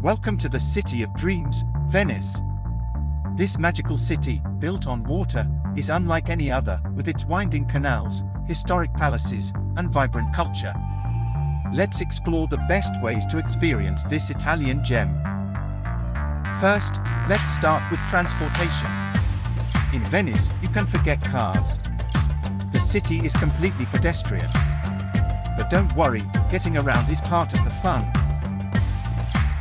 Welcome to the City of Dreams, Venice. This magical city, built on water, is unlike any other, with its winding canals, historic palaces, and vibrant culture. Let's explore the best ways to experience this Italian gem. First, let's start with transportation. In Venice, you can forget cars. The city is completely pedestrian. But don't worry, getting around is part of the fun.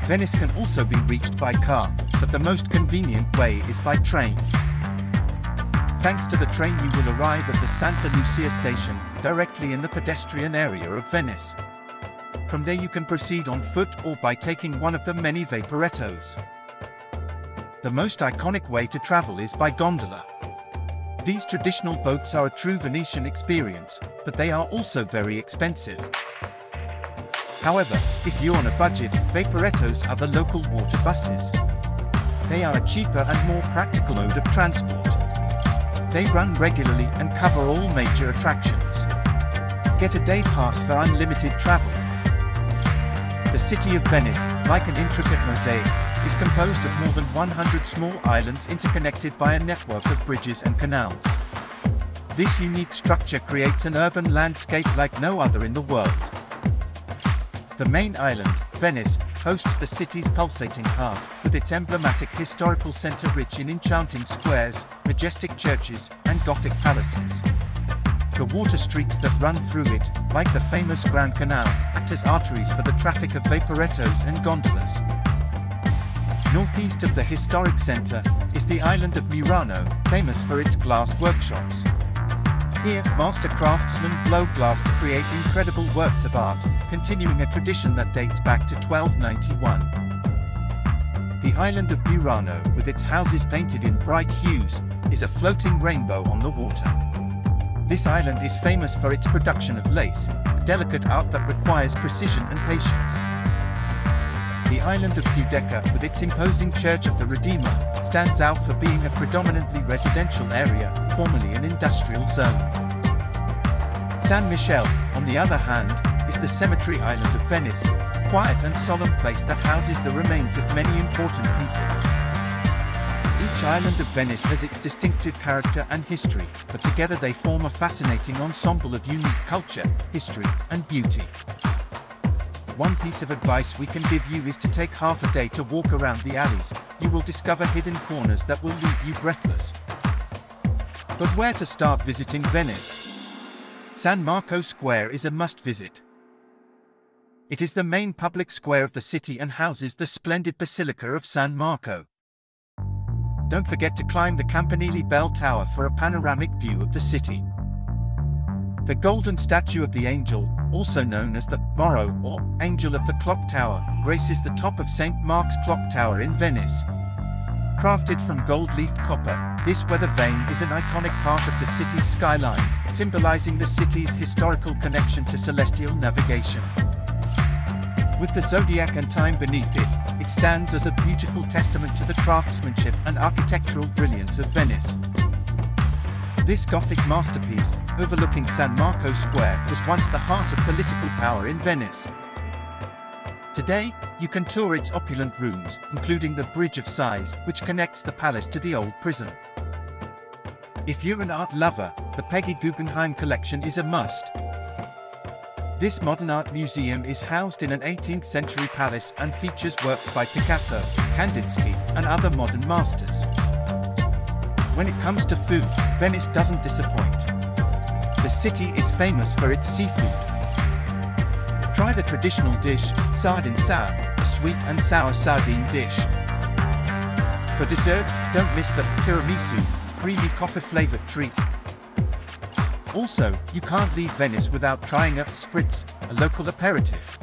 Venice can also be reached by car, but the most convenient way is by train. Thanks to the train, you will arrive at the Santa Lucia station, directly in the pedestrian area of Venice. From there you can proceed on foot or by taking one of the many vaporettos. The most iconic way to travel is by gondola. These traditional boats are a true Venetian experience, but they are also very expensive. However, if you're on a budget, vaporettos are the local water buses. They are a cheaper and more practical mode of transport. They run regularly and cover all major attractions. Get a day pass for unlimited travel. The city of Venice, like an intricate mosaic, is composed of more than 100 small islands interconnected by a network of bridges and canals. This unique structure creates an urban landscape like no other in the world. The main island, Venice, hosts the city's pulsating heart, with its emblematic historical center rich in enchanting squares, majestic churches, and Gothic palaces. The water streets that run through it, like the famous Grand Canal, act as arteries for the traffic of vaporettos and gondolas. Northeast of the historic center is the island of Murano, famous for its glass workshops. Here, master craftsmen blow glass to create incredible works of art, continuing a tradition that dates back to 1291. The island of Murano, with its houses painted in bright hues, is a floating rainbow on the water. This island is famous for its production of lace, a delicate art that requires precision and patience. The island of Giudecca, with its imposing Church of the Redeemer, stands out for being a predominantly residential area, formerly an industrial zone. San Michele, on the other hand, is the cemetery island of Venice, a quiet and solemn place that houses the remains of many important people. Each island of Venice has its distinctive character and history, but together they form a fascinating ensemble of unique culture, history, and beauty. One piece of advice we can give you is to take half a day to walk around the alleys. You will discover hidden corners that will leave you breathless. But where to start visiting Venice? San Marco Square is a must-visit. It is the main public square of the city and houses the splendid Basilica of San Marco. Don't forget to climb the Campanile Bell Tower for a panoramic view of the city. The golden statue of the angel, also known as the Moro or Angel of the Clock Tower, graces the top of St. Mark's Clock Tower in Venice. Crafted from gold-leafed copper, this weather vane is an iconic part of the city's skyline, symbolizing the city's historical connection to celestial navigation. With the zodiac and time beneath it, it stands as a beautiful testament to the craftsmanship and architectural brilliance of Venice. This Gothic masterpiece, overlooking San Marco Square, was once the heart of political power in Venice. Today, you can tour its opulent rooms, including the Bridge of Sighs, which connects the palace to the old prison. If you're an art lover, the Peggy Guggenheim collection is a must. This modern art museum is housed in an 18th century palace and features works by Picasso, Kandinsky, and other modern masters. When it comes to food, Venice doesn't disappoint. The city is famous for its seafood. Try the traditional dish, sardine sour, a sweet and sour sardine dish. For dessert, don't miss the tiramisu, creamy coffee-flavored treat. Also, you can't leave Venice without trying a spritz, a local aperitif.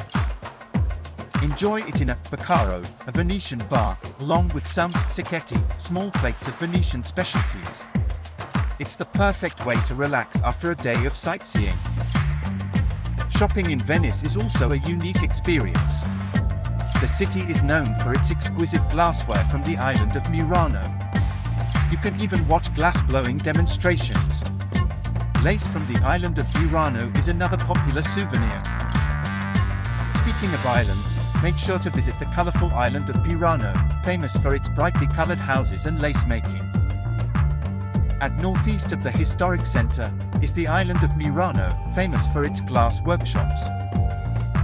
Enjoy it in a Baccaro, a Venetian bar, along with some cicchetti, small plates of Venetian specialties. It's the perfect way to relax after a day of sightseeing. Shopping in Venice is also a unique experience. The city is known for its exquisite glassware from the island of Murano. You can even watch glass-blowing demonstrations. Lace from the island of Murano is another popular souvenir. Speaking of islands, make sure to visit the colorful island of Murano, famous for its brightly colored houses and lace making. At northeast of the historic center is the island of Murano, famous for its glass workshops.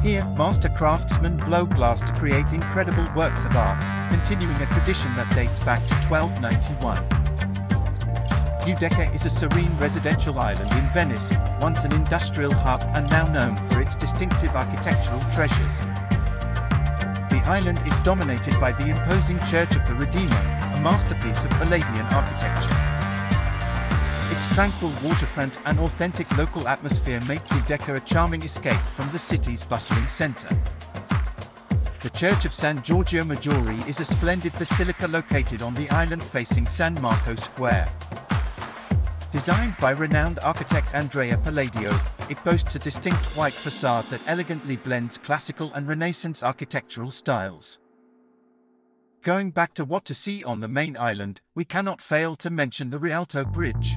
Here, master craftsmen blow glass to create incredible works of art, continuing a tradition that dates back to 1291. Giudecca is a serene residential island in Venice, once an industrial hub and now known for its distinctive architectural treasures. The island is dominated by the imposing Church of the Redeemer, a masterpiece of Palladian architecture. Its tranquil waterfront and authentic local atmosphere make Giudecca a charming escape from the city's bustling center. The Church of San Giorgio Maggiore is a splendid basilica located on the island facing San Marco Square. Designed by renowned architect Andrea Palladio, it boasts a distinct white facade that elegantly blends classical and Renaissance architectural styles. Going back to what to see on the main island, we cannot fail to mention the Rialto Bridge.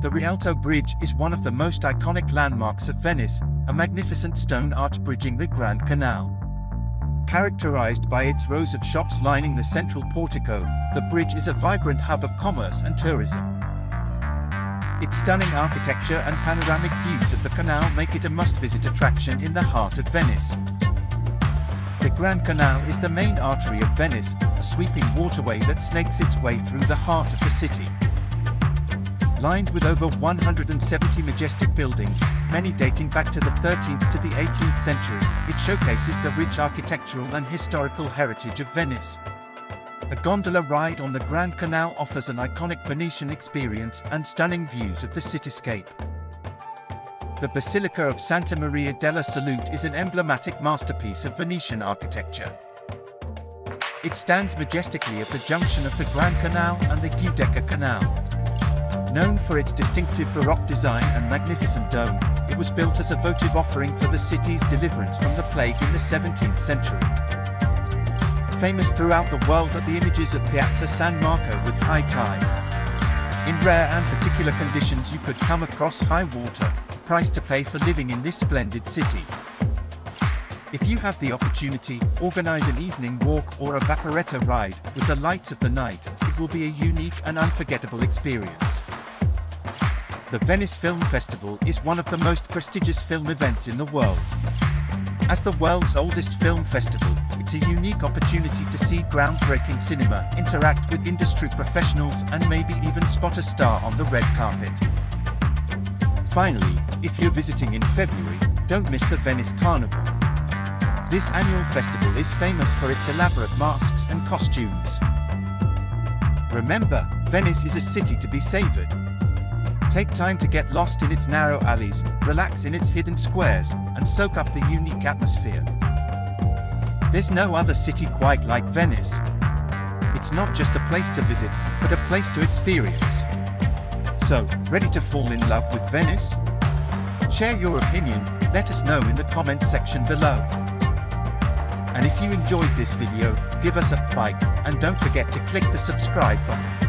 The Rialto Bridge is one of the most iconic landmarks of Venice, a magnificent stone arch bridging the Grand Canal. Characterized by its rows of shops lining the central portico, the bridge is a vibrant hub of commerce and tourism. Its stunning architecture and panoramic views of the canal make it a must-visit attraction in the heart of Venice. The Grand Canal is the main artery of Venice, a sweeping waterway that snakes its way through the heart of the city. Lined with over 170 majestic buildings, many dating back to the 13th to the 18th century, it showcases the rich architectural and historical heritage of Venice. A gondola ride on the Grand Canal offers an iconic Venetian experience and stunning views of the cityscape. The Basilica of Santa Maria della Salute is an emblematic masterpiece of Venetian architecture. It stands majestically at the junction of the Grand Canal and the Giudecca Canal. Known for its distinctive Baroque design and magnificent dome, it was built as a votive offering for the city's deliverance from the plague in the 17th century. Famous throughout the world are the images of Piazza San Marco with high tide. In rare and particular conditions you could come across high water, the price to pay for living in this splendid city. If you have the opportunity, organize an evening walk or a vaporetto ride with the lights of the night. It will be a unique and unforgettable experience. The Venice Film Festival is one of the most prestigious film events in the world. As the world's oldest film festival, it's a unique opportunity to see groundbreaking cinema, interact with industry professionals, and maybe even spot a star on the red carpet. Finally, if you're visiting in February, don't miss the Venice Carnival. This annual festival is famous for its elaborate masks and costumes. Remember, Venice is a city to be savored. Take time to get lost in its narrow alleys, relax in its hidden squares, and soak up the unique atmosphere. There's no other city quite like Venice. It's not just a place to visit, but a place to experience. So, ready to fall in love with Venice? Share your opinion, let us know in the comment section below. And if you enjoyed this video, give us a like, and don't forget to click the subscribe button.